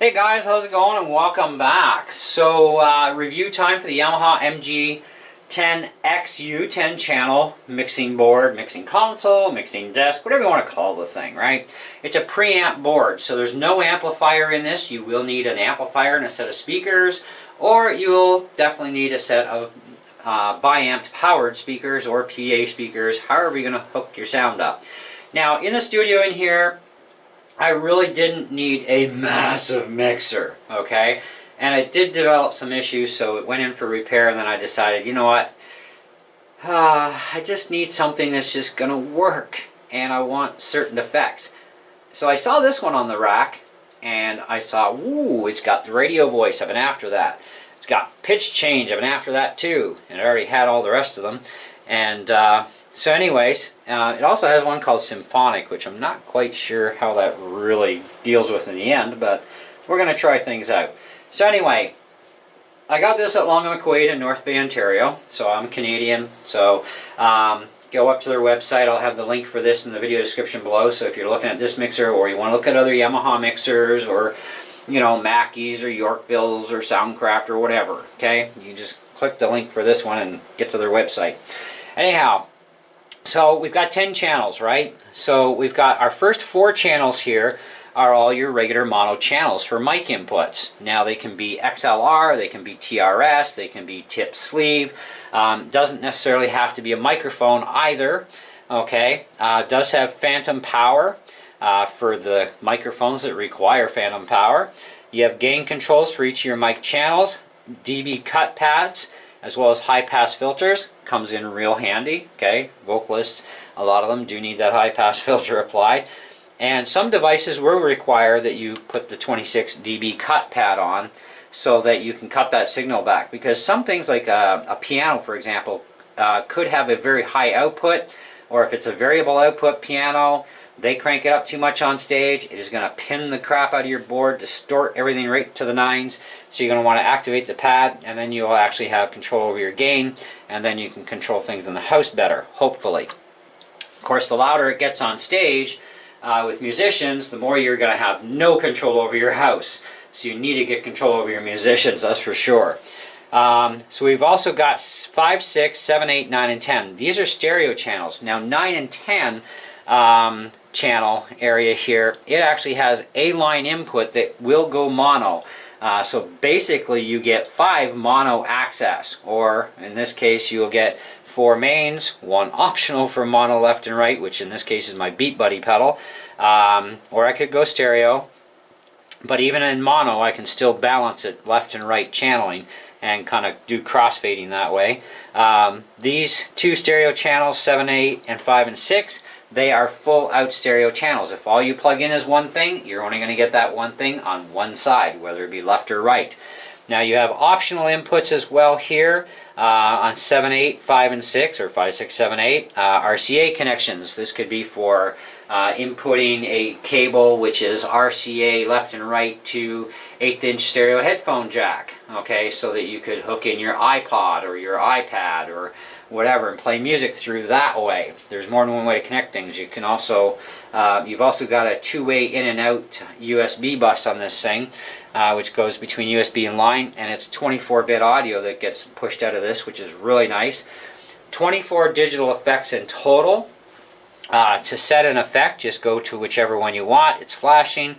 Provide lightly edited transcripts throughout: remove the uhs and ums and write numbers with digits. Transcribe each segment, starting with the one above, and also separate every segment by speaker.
Speaker 1: Hey guys, how's it going and welcome back. So review time for the Yamaha MG10XU 10 channel mixing board, mixing console, mixing desk, whatever you want to call the thing, right? It's a preamp board, so there's no amplifier in this. You will need an amplifier and a set of speakers, or you'll definitely need a set of bi-amped powered speakers or PA speakers, however you're going to hook your sound up. Now in the studio in here, I really didn't need a massive mixer, okay? And I did develop some issues, so it went in for repair, and then I decided, you know what? I just need something that's just going to work, and I want certain effects. So I saw this one on the rack, and I saw, ooh, it's got the radio voice of an after that. It's got pitch change of an after that too, and it already had all the rest of them. And so anyways, it also has one called Symphonic, which I'm not quite sure how that really deals with in the end, but we're going to try things out. So anyway, I got this at Long & McQuaid in North Bay, Ontario, so I'm Canadian, so go up to their website. I'll have the link for this in the video description below, so if you're looking at this mixer or you want to look at other Yamaha mixers or, you know, Mackeys or Yorkvilles or Soundcraft or whatever, okay? You just click the link for this one and get to their website. Anyhow, so we've got 10 channels, right? So we've got our first 4 channels here are all your regular mono channels for mic inputs. Now they can be XLR, they can be TRS, they can be tip sleeve. Doesn't necessarily have to be a microphone either, okay? Does have phantom power for the microphones that require phantom power. You have gain controls for each of your mic channels, dB cut pads, as well as high-pass filters. Comes in real handy, okay? Vocalists, a lot of them do need that high-pass filter applied. And some devices will require that you put the 26 dB cut pad on so that you can cut that signal back. Because some things like a piano, for example, could have a very high output, or if it's a variable output piano, they crank it up too much on stage, it is going to pin the crap out of your board, distort everything right to the nines. So you're going to want to activate the pad, and then you'll actually have control over your gain, and then you can control things in the house better, hopefully. Of course, the louder it gets on stage with musicians, the more you're going to have no control over your house. So you need to get control over your musicians, that's for sure. So we've also got 5, 6, 7, 8, 9, and 10. These are stereo channels. Now 9 and 10 channel area here, it actually has a line input that will go mono. So basically you get 5 mono access, or in this case you'll get 4 mains, 1 optional for mono left and right, which in this case is my Beat Buddy pedal, or I could go stereo, but even in mono I can still balance it left and right channeling and kind of do crossfading that way. These 2 stereo channels, 7, 8, and 5 and 6, they are full out stereo channels. If all you plug in is one thing, you're only going to get that one thing on one side, whether it be left or right. Now you have optional inputs as well here on 7, 8, 5, and 6, or 5, 6, 7, 8. RCA connections. This could be for inputting a cable which is RCA left and right to 1/8" stereo headphone jack, okay, so that you could hook in your iPod or your iPad or whatever and play music through that way. There's more than one way to connect things. You can also, you've also got a 2-way in and out USB bus on this thing, which goes between USB and line, and it's 24-bit audio that gets pushed out of this, which is really nice. 24 digital effects in total. To set an effect, just go to whichever one you want. It's flashing.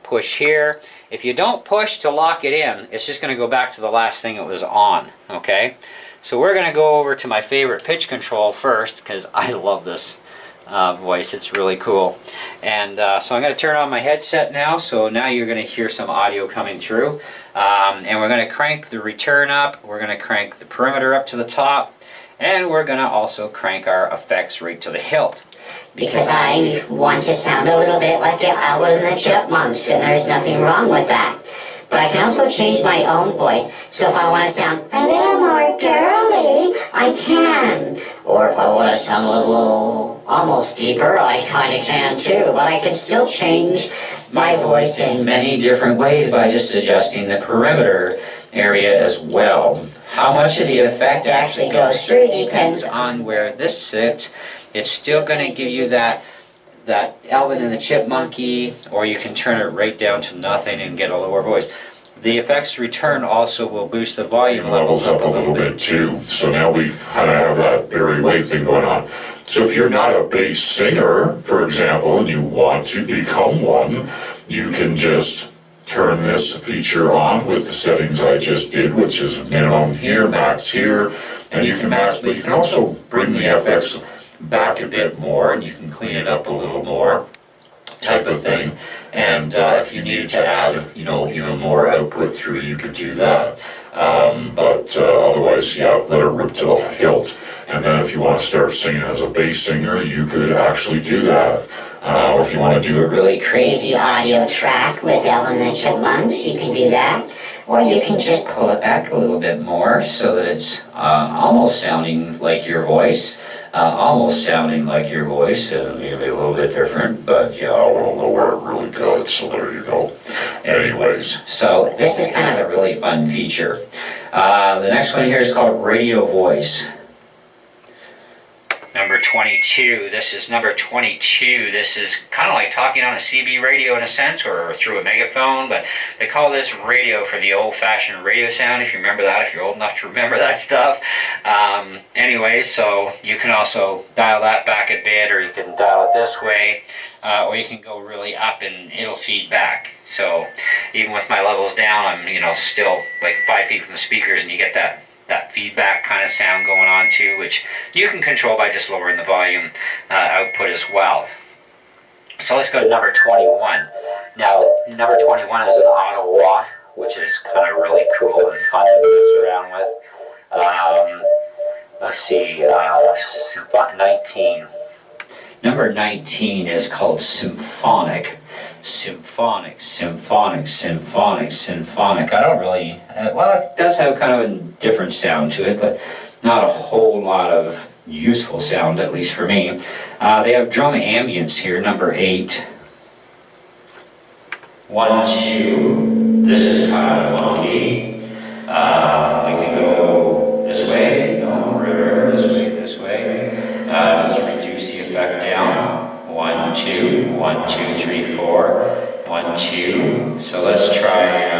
Speaker 1: Push here. If you don't push to lock it in, it's just going to go back to the last thing it was on, okay? So we're going to go over to my favorite pitch control first, because I love this voice. It's really cool. And so I'm going to turn on my headset now, so now you're going to hear some audio coming through. And we're going to crank the return up, we're going to crank the perimeter up to the top, and we're going to also crank our effects right to the hilt.
Speaker 2: Because I want to sound a little bit like Alvin and the Chipmunks, and there's nothing wrong with that. But I can also change my own voice, so if I want to sound a little more girly, I can. Or if I want to sound a little almost deeper, I kind of can too, but I can still change my voice in many different ways by just adjusting the perimeter area as well. How much of the effect actually goes through depends on where this sits. It's still going to give you that
Speaker 1: that Alvin and the Chipmunky, or you can turn it right down to nothing and get a lower voice. The effects return also will boost the volume
Speaker 3: levels up a little bit too. So now we kind of have that Barry White thing going on. So if you're not a bass singer, for example, and you want to become one, you can just turn this feature on with the settings I just did, which is minimum here, max here, and you can max, but you can also bring the FX back a bit more, and you can clean it up a little more, type of thing. And if you needed to add, even more output through, you could do that. But otherwise, yeah, let it rip to the hilt. And then if you want to start singing as a bass singer, you could actually do that. Or if you want to do a
Speaker 2: really crazy audio track with Alvin and the Chipmunks, you can do that. Or you can just
Speaker 1: pull it back a little bit more so that it's almost sounding like your voice. Maybe a little bit different, but yeah, I don't know where it really goes, so there you go. Anyways, so this is kind of a really fun feature. The next one here is called Radio Voice. Number 22. This is number 22. This is kind of like talking on a CB radio in a sense, or through a megaphone, but they call this radio for the old-fashioned radio sound, if you remember that, if you're old enough to remember that stuff. Anyway, so you can also dial that back a bit, or you can dial it this way, or you can go really up and it'll feed back. So even with my levels down, I'm still like 5 feet from the speakers, and you get that feedback kind of sound going on too, which you can control by just lowering the volume output as well. So let's go to number 21. Now, number 21 is an auto wah, which is kind of really cool and fun to mess around with. Let's see, 19. Number 19 is called symphonic. Symphonic. I don't really, well, it does have kind of a different sound to it, but not a whole lot of useful sound, at least for me. They have drum ambience here, number 8. 1, 2. This is kind of funky. We can go this way, this way. Let's reduce the effect down. 1, 2, 1, 2, 3, 4, 1, 2. So let's try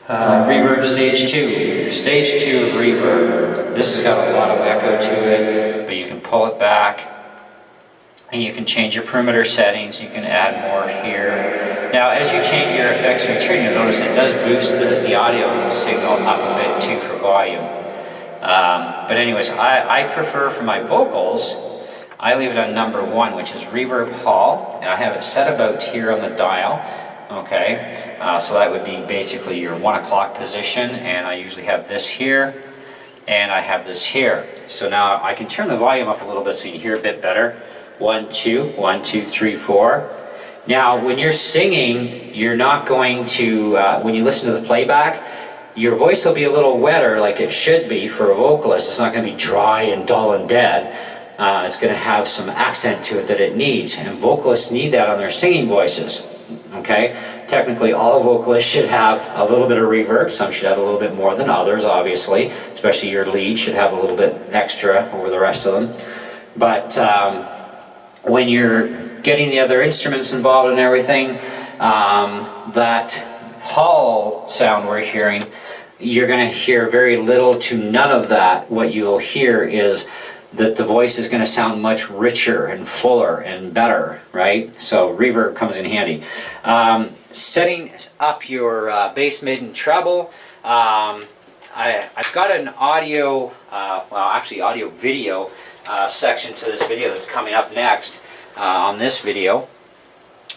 Speaker 1: reverb stage 2. Stage 2 of reverb. This has got a lot of echo to it, but you can pull it back, and you can change your perimeter settings. You can add more here. Now, as you change your effects return, you'll notice it does boost the audio signal up a bit too for volume. But anyways, I prefer for my vocals, I leave it on number 1, which is Reverb Hall, and I have it set about here on the dial. Okay, so that would be basically your 1 o'clock position, and I usually have this here, and I have this here. So now I can turn the volume up a little bit so you hear a bit better. 1, 2, 1, 2, 3, 4. Now, when you're singing, you're not going to, when you listen to the playback, your voice will be a little wetter, like it should be for a vocalist. It's not going to be dry and dull and dead. It's going to have some accent to it that it needs, and vocalists need that on their singing voices. Okay, technically all vocalists should have a little bit of reverb. Some should have a little bit more than others, obviously, especially your lead should have a little bit extra over the rest of them. But when you're getting the other instruments involved and everything, that hall sound we're hearing, you're going to hear very little to none of that. What you'll hear is that the voice is going to sound much richer and fuller and better, right? So reverb comes in handy. Setting up your bass, mid, and treble. I've got an audio, audio video section to this video that's coming up next on this video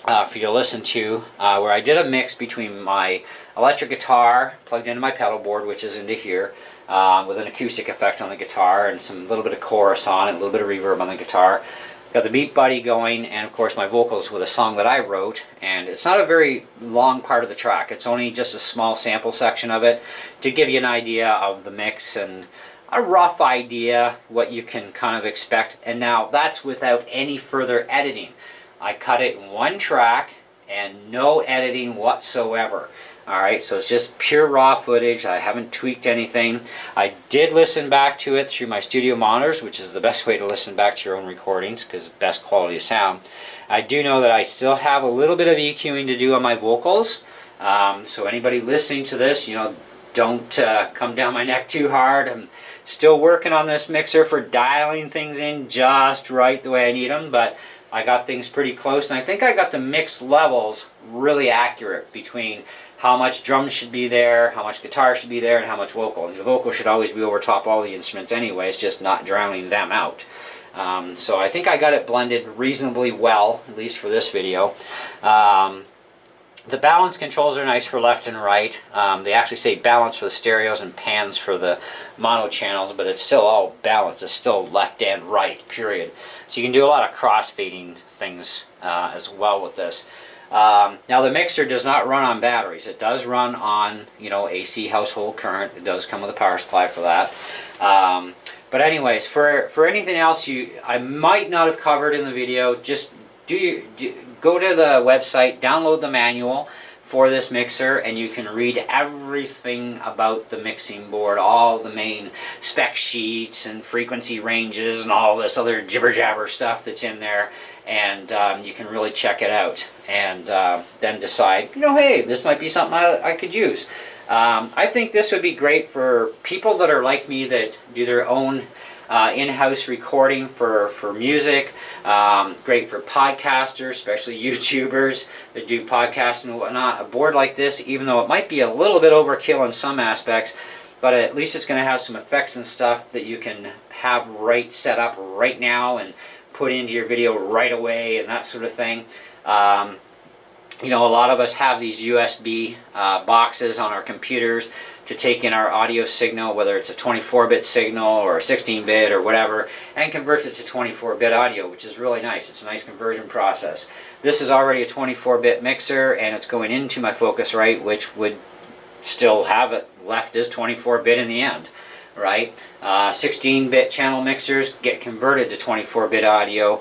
Speaker 1: for you to listen to, where I did a mix between my electric guitar plugged into my pedal board, which is into here, with an acoustic effect on the guitar and some little bit of chorus on it, a little bit of reverb on the guitar. Got the Beat Buddy going, and of course my vocals with a song that I wrote, and it's not a very long part of the track. It's only just a small sample section of it to give you an idea of the mix and a rough idea what you can kind of expect. And now that's without any further editing. I cut it in one track and no editing whatsoever. Alright, so it's just pure raw footage. I haven't tweaked anything. I did listen back to it through my studio monitors, which is the best way to listen back to your own recordings, because best quality of sound. I do know that I still have a little bit of EQing to do on my vocals. So anybody listening to this, you know, don't come down my neck too hard. I'm still working on this mixer for dialing things in just right the way I need them, but I got things pretty close, and I think I got the mix levels really accurate between how much drums should be there, how much guitar should be there, and how much vocal. And the vocal should always be over top all the instruments anyway, it's just not drowning them out. So I think I got it blended reasonably well, at least for this video. The balance controls are nice for left and right. They actually say balance for the stereos and pans for the mono channels, but it's still all balanced. It's still left and right, period. So you can do a lot of crossfading things as well with this. Now the mixer does not run on batteries. It does run on, you know, AC household current. It does come with a power supply for that. But anyways, for anything else I might not have covered in the video, just go to the website, download the manual for this mixer, and you can read everything about the mixing board, all the main spec sheets and frequency ranges and all this other jibber jabber stuff that's in there, and you can really check it out and then decide, you know, hey, this might be something I could use. I think this would be great for people that are like me, that do their own in-house recording for music. Great for podcasters, especially YouTubers that do podcasting and whatnot. A board like this, even though it might be a little bit overkill in some aspects, but at least it's going to have some effects and stuff that you can have set up right now and put into your video right away and that sort of thing. You know, a lot of us have these USB boxes on our computers to take in our audio signal, whether it's a 24-bit signal or a 16-bit or whatever, and converts it to 24-bit audio, which is really nice. It's a nice conversion process. This is already a 24-bit mixer, and it's going into my Focusrite, which would still have it left as 24-bit in the end, right? 16-bit channel mixers get converted to 24-bit audio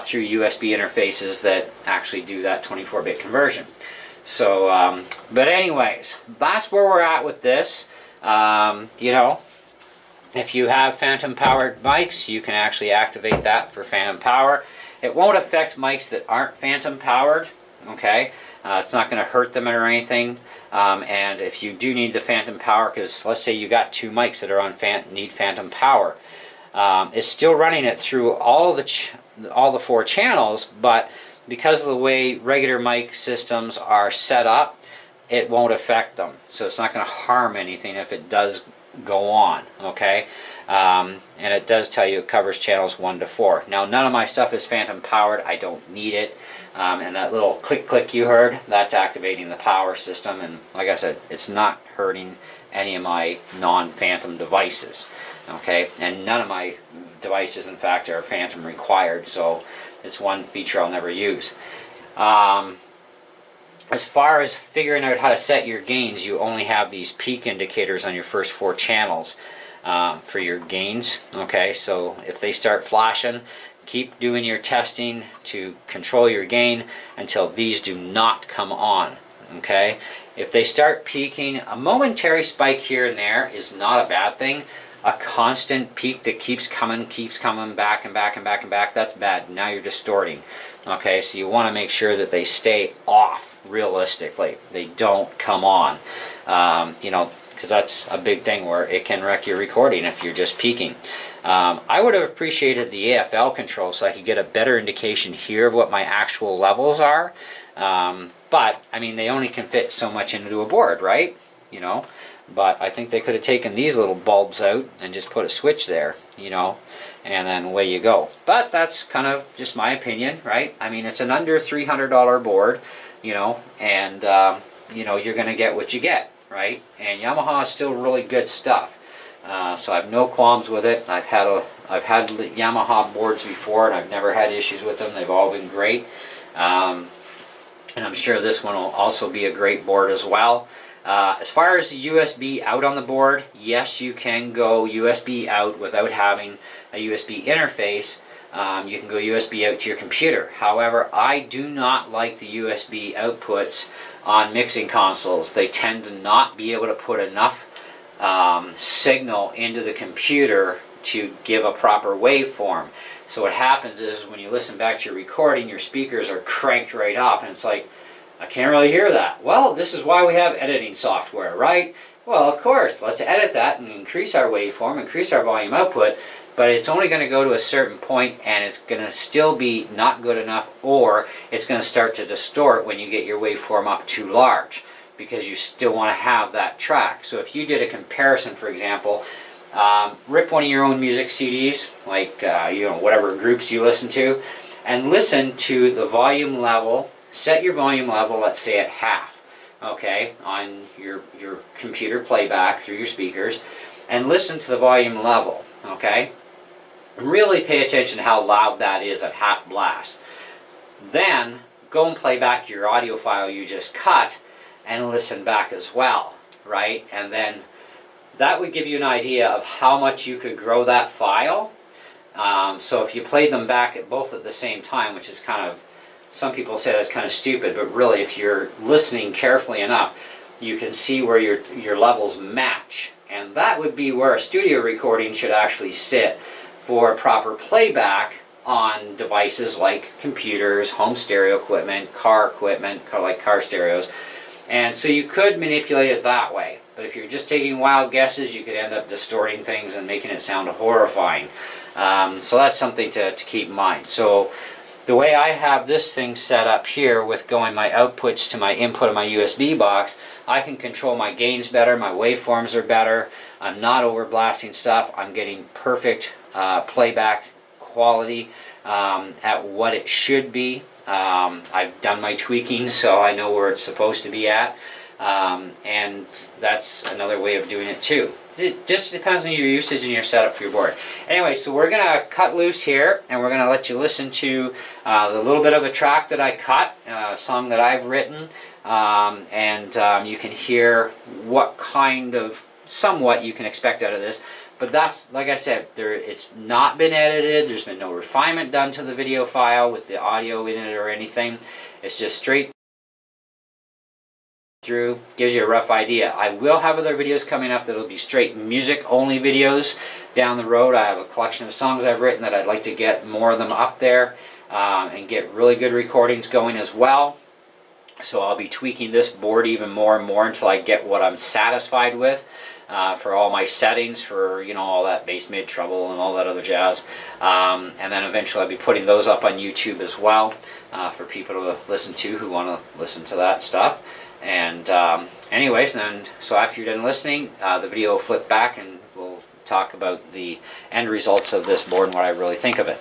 Speaker 1: through USB interfaces that actually do that 24-bit conversion. So, but anyways, that's where we're at with this. You know, if you have phantom powered mics, you can actually activate that for phantom power. It won't affect mics that aren't phantom powered, okay? It's not going to hurt them or anything. And if you do need the phantom power, because let's say you got two mics that are on need phantom power, it's still running it through all the four channels, but because of the way regular mic systems are set up, it won't affect them. So it's not going to harm anything if it does go on, okay? And it does tell you it covers channels 1 to 4. Now, none of my stuff is phantom powered. I don't need it. And that little click you heard, that's activating the power system. And like I said, it's not hurting any of my non-phantom devices, okay? And none of my devices, in fact, are phantom required. So it's one feature I'll never use. As far as figuring out how to set your gains, you only have these peak indicators on your first 4 channels for your gains. Okay, so if they start flashing, keep doing your testing to control your gain until these do not come on. Okay, if they start peaking, a momentary spike here and there is not a bad thing. A constant peak that keeps coming back and back and back and back, that's bad. Now you're distorting. Okay, so you want to make sure that they stay off realistically. They don't come on. You know, because that's a big thing where it can wreck your recording if you're just peaking. I would have appreciated the AFL control so I could get a better indication here of what my actual levels are. But, I mean, they only can fit so much into a board, right? You know? But I think they could have taken these little bulbs out and just put a switch there, you know, and then away you go. But that's kind of just my opinion, right? I mean, it's an under $300 board, you know, and, you know, you're going to get what you get, right? And Yamaha is still really good stuff. So I have no qualms with it. I've had Yamaha boards before, and I've never had issues with them. They've all been great. And I'm sure this one will also be a great board as well. As far as the USB out on the board, yes, you can go USB out without having a USB interface. You can go USB out to your computer. However, I do not like the USB outputs on mixing consoles. They tend to not be able to put enough signal into the computer to give a proper waveform. So what happens is when you listen back to your recording, your speakers are cranked right up, and it's like, I can't really hear that. Well, this is why we have editing software, right? Well, of course, let's edit that and increase our waveform, increase our volume output, but it's only going to go to a certain point, and it's going to still be not good enough, or it's going to start to distort when you get your waveform up too large, because you still want to have that track. So if you did a comparison, for example, rip one of your own music CDs, like whatever groups you listen to, and listen to the volume level. Set your volume level, let's say at half, okay, on your computer playback through your speakers, and listen to the volume level, okay. Really pay attention to how loud that is at half blast. Then go and play back your audio file you just cut and listen back as well, right? And then that would give you an idea of how much you could grow that file. So if you played them back at both at the same time, which is kind of, some people say that's kind of stupid, but really if you're listening carefully enough, you can see where your levels match. And that would be where a studio recording should actually sit for proper playback on devices like computers, home stereo equipment, like car stereos. And so you could manipulate it that way. But if you're just taking wild guesses, you could end up distorting things and making it sound horrifying. So that's something to keep in mind. So the way I have this thing set up here with going my outputs to my input of my USB box, I can control my gains better, my waveforms are better, I'm not overblasting stuff, I'm getting perfect playback quality at what it should be. I've done my tweaking, so I know where it's supposed to be at, and that's another way of doing it too. It just depends on your usage and your setup for your board. Anyway, so we're going to cut loose here, and we're going to let you listen to the little bit of a track that I cut, a song that I've written, and you can hear what kind of, somewhat you can expect out of this. But that's, like I said, it's not been edited, there's been no refinement done to the video file with the audio in it or anything. It's just straight through, gives you a rough idea. I will have other videos coming up that'll be straight music only videos down the road. I have a collection of songs I've written that I'd like to get more of them up there and get really good recordings going as well. So I'll be tweaking this board even more and more until I get what I'm satisfied with for all my settings, for all that bass, mid, treble, and all that other jazz. And then eventually I'll be putting those up on YouTube as well for people to listen to who want to listen to that stuff. And anyways, then so after you're done listening, the video will flip back and we'll talk about the end results of this board and what I really think of it.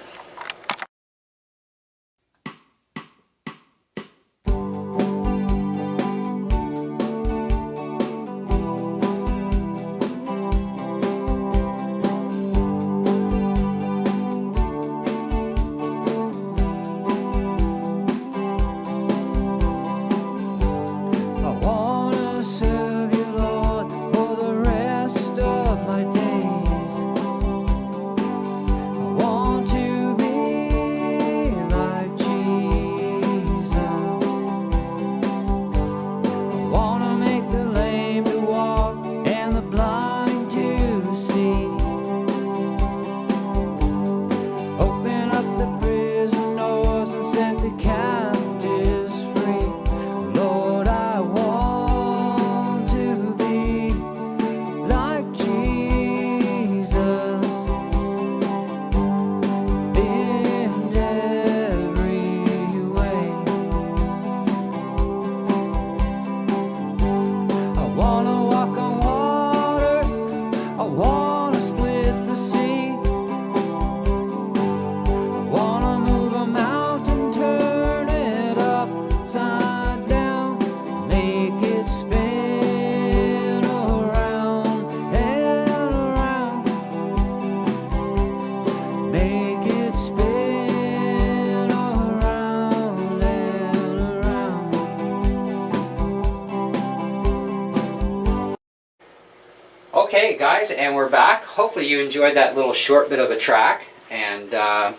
Speaker 1: Okay guys, and we're back. Hopefully you enjoyed that little short bit of a track. and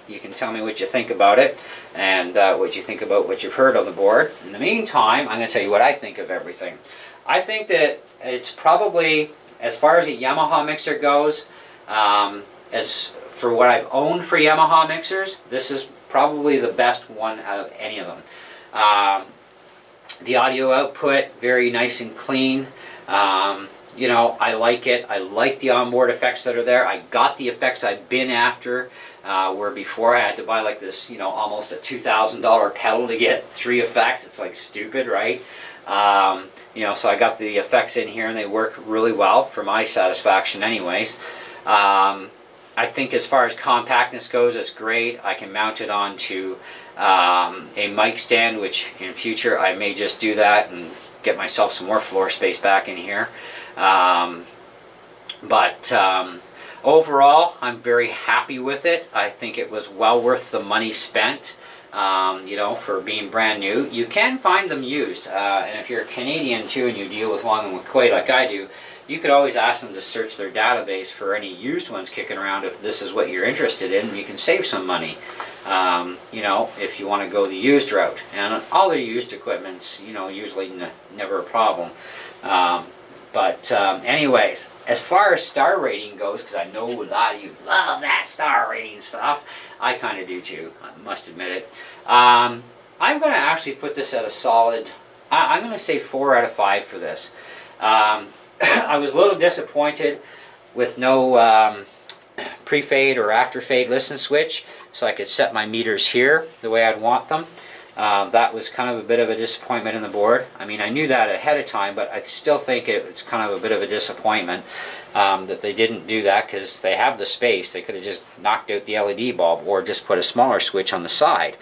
Speaker 1: you can tell me what you think about it, and what you think about what you've heard on the board. In the meantime, I'm going to tell you what I think of everything. I think that it's probably, as far as a Yamaha mixer goes, as for what I've owned for Yamaha mixers, this is probably the best one out of any of them. The audio output, very nice and clean. You know, I like it. I like the onboard effects that are there. I got the effects I've been after, where before I had to buy like this, you know, almost a $2,000 pedal to get 3 effects. It's like stupid, right? You know, so I got the effects in here and they work really well for my satisfaction anyways. I think as far as compactness goes, it's great. I can mount it onto a mic stand, which in future I may just do that and get myself some more floor space back in here. Overall, I'm very happy with it. I think it was well worth the money spent, you know, for being brand new. You can find them used, and if you're a Canadian too and you deal with Long and McQuaid like I do, you could always ask them to search their database for any used ones kicking around if this is what you're interested in. You can save some money, you know, if you want to go the used route. And all their used equipment's, you know, usually never a problem. Anyways, as far as star rating goes, because I know a lot of you love that star rating stuff, I kind of do too, I must admit it. I'm going to actually put this at a solid, I'm going to say 4 out of 5 for this. I was a little disappointed with no pre-fade or after-fade listen switch, so I could set my meters here the way I'd want them. That was kind of a bit of a disappointment in the board. I mean, I knew that ahead of time, but I still think it's kind of a bit of a disappointment that they didn't do that, because they have the space. They could have just knocked out the LED bulb or just put a smaller switch on the side.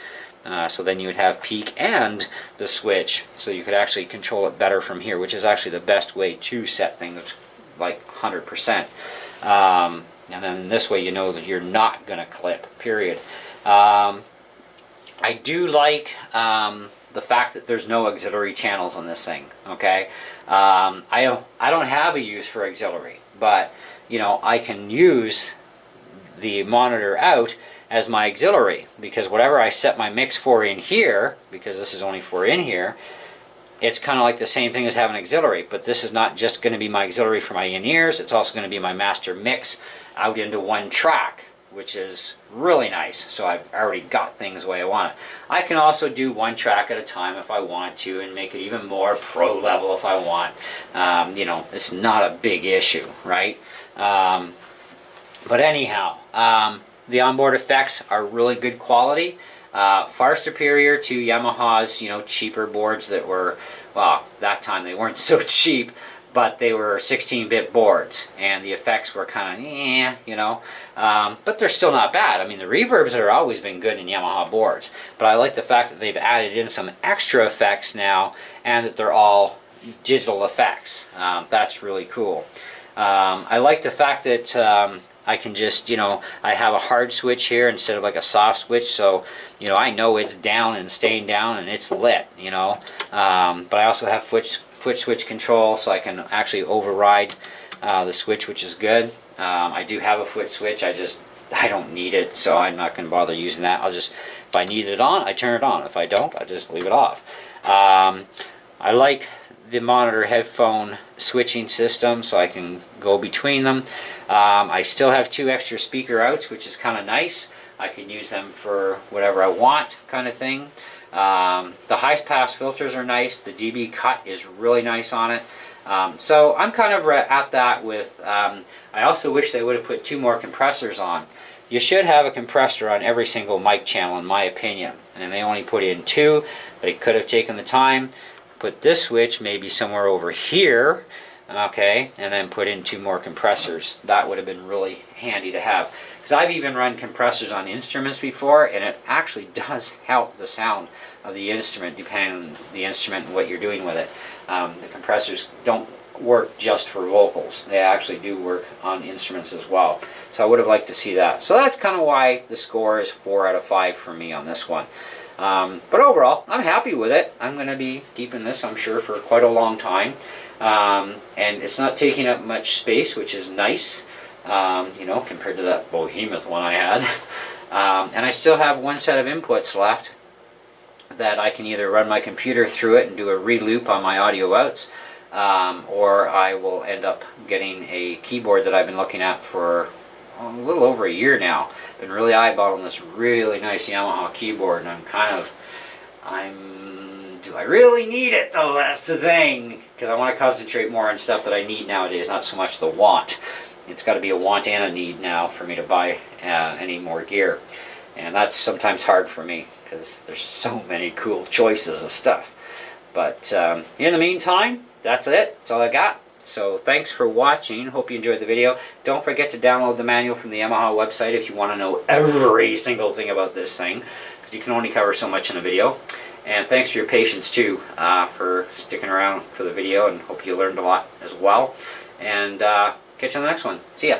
Speaker 1: So then you would have peak and the switch, so you could actually control it better from here, which is actually the best way to set things like 100%. And then this way you know that you're not going to clip, period. I do like the fact that there's no auxiliary channels on this thing, okay? I don't have a use for auxiliary, but you know, I can use the monitor out as my auxiliary, because whatever I set my mix for in here, because this is only for in here, it's kind of like the same thing as having auxiliary, but this is not just going to be my auxiliary for my in-ears, it's also going to be my master mix out into one track, which is really nice. So I've already got things the way I want it. I can also do one track at a time if I want to, and make it even more pro level if I want. You know, it's not a big issue, right? But anyhow, the onboard effects are really good quality, far superior to Yamaha's, you know, cheaper boards that were, well, that time they weren't so cheap, but they were 16-bit boards, and the effects were kind of, you know, but they're still not bad. I mean, the reverbs have always been good in Yamaha boards, but I like the fact that they've added in some extra effects now, and that they're all digital effects. That's really cool. I like the fact that I can just, you know, I have a hard switch here instead of like a soft switch, so, you know, I know it's down and staying down and it's lit, you know. But I also have foot switch control, so I can actually override the switch, which is good. I do have a foot switch, I don't need it, so I'm not going to bother using that. I'll just, if I need it on, I turn it on. If I don't, I just leave it off. I like the monitor headphone switching system, so I can go between them. I still have 2 extra speaker outs, which is kind of nice. I can use them for whatever I want, kind of thing. The high pass filters are nice. The dB cut is really nice on it. So I'm kind of at that with, I also wish they would have put 2 more compressors on. You should have a compressor on every single mic channel, in my opinion. And they only put in 2. They could have taken the time, put this switch maybe somewhere over here, okay, and then put in 2 more compressors. That would have been really handy to have. Because I've even run compressors on instruments before, and it actually does help the sound of the instrument, depending on the instrument and what you're doing with it. The compressors don't work just for vocals. They actually do work on instruments as well. So I would have liked to see that. So that's kind of why the score is 4 out of 5 for me on this one. But overall, I'm happy with it. I'm going to be keeping this, I'm sure, for quite a long time. And it's not taking up much space, which is nice. you know, compared to that behemoth one I had. And I still have one set of inputs left that I can either run my computer through it and do a re-loop on my audio outs, or I will end up getting a keyboard that I've been looking at for a little over a year now. Been really eyeballing this really nice Yamaha keyboard, and do I really need it though? That's the thing, because I want to concentrate more on stuff that I need nowadays, not so much the want. It's got to be a want and a need now for me to buy any more gear, and that's sometimes hard for me because there's so many cool choices of stuff. But in the meantime, that's it. That's all I got. So thanks for watching. Hope you enjoyed the video. Don't forget to download the manual from the Yamaha website if you want to know every single thing about this thing, because you can only cover so much in a video. And thanks for your patience too, for sticking around for the video, and hope you learned a lot as well. And catch you on the next one. See ya.